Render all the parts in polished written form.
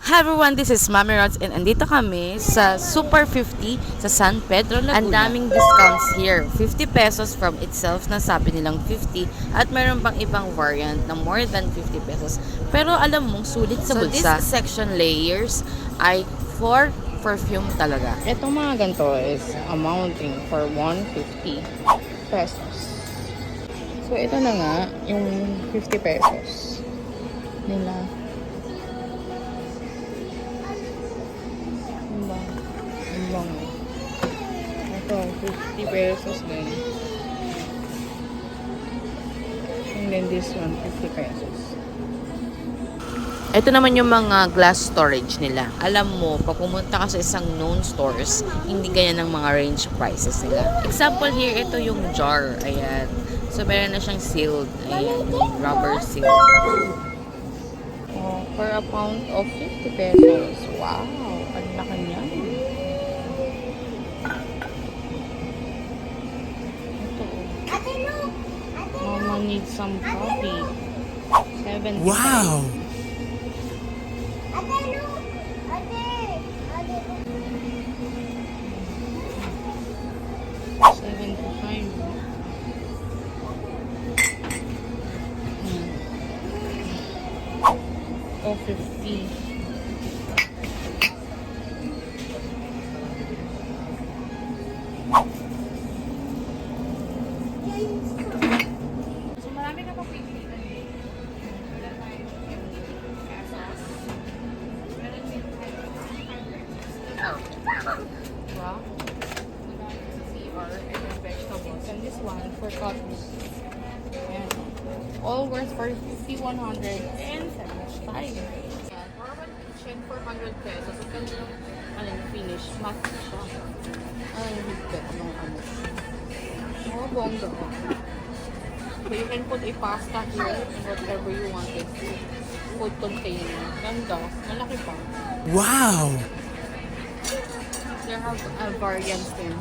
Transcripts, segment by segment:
Hi everyone, this is Mami Rods and andito kami sa Super 50 sa San Pedro, Laguna. Ang daming discounts here. 50 pesos from itself na sabi nilang 50 at meron pang ibang variant na more than 50 pesos. Pero alam mong sulit sa bulsa. This section layers ay for perfume talaga. Itong mga ganito is amounting for 150 pesos. So ito na nga yung 50 pesos nila. Long. Ito, 50 pesos din. And then this one, 50 pesos. Ito naman yung mga glass storage nila. Alam mo, pag pumunta ka sa isang known stores, hindi ganyan ang mga range prices nila. Example here, ito yung jar. Ayan. So, meron na siyang sealed. Ayan, rubber seal. Oh, for a pound of 50 pesos. Wow, ang laki niya. Mama needs some coffee. 70. Wow! 75. Oh, 50. So, marami ka pang pipilitan eh. Wala tayo 50 pesos. Meron din tayo 5 pesos. Wow. Sa CR, and then vegetables. And this one for coffee. Ayan. All worth for 50, 100, and 75. Ayan. For one kitchen, 400 pesos. Ito yung finish. Matte siya. Ang higpit ng ano. Oh, bongga. So you can put a pasta here and whatever you wanted. Food container. Ganda. Malaki pa. Wow! There have variants din.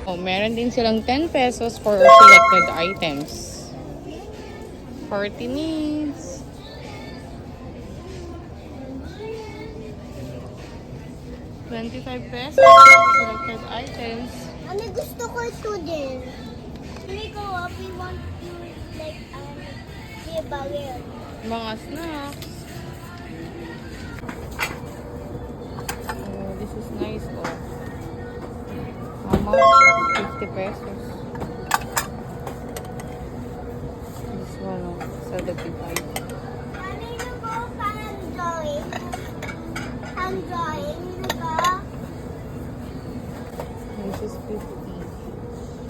Oh, meron din silang 10 pesos for selected items. 40 needs. $25 pesos for selected items. Ano gusto ko ito din? Hindi ko we want to like be a barrier. Mga snacks. Oh, this is nice oh. How much? 50 pesos. This one oh, 75. Ano yung ko parang drawing? Ang drawing, di ba? This is 50.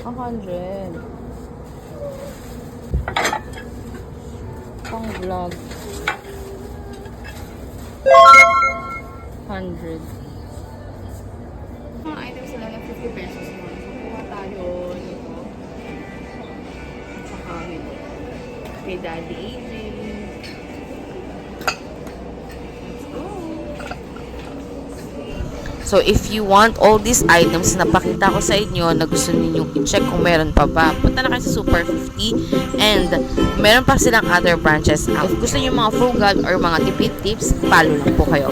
100. Pang vlog. 100. Mga items sila ng 50 pesos mo. Kuha tayo nito. At saka nito. Kay Daddy AJ. Let's go! So, if you want all these items na pakita ko sa inyo na gusto ninyong i-check kung meron pa ba, punta na kayo sa Super 50 and meron pa silang other branches. If gusto niyo mga frugal or mga tipid tips, follow lang po kayo.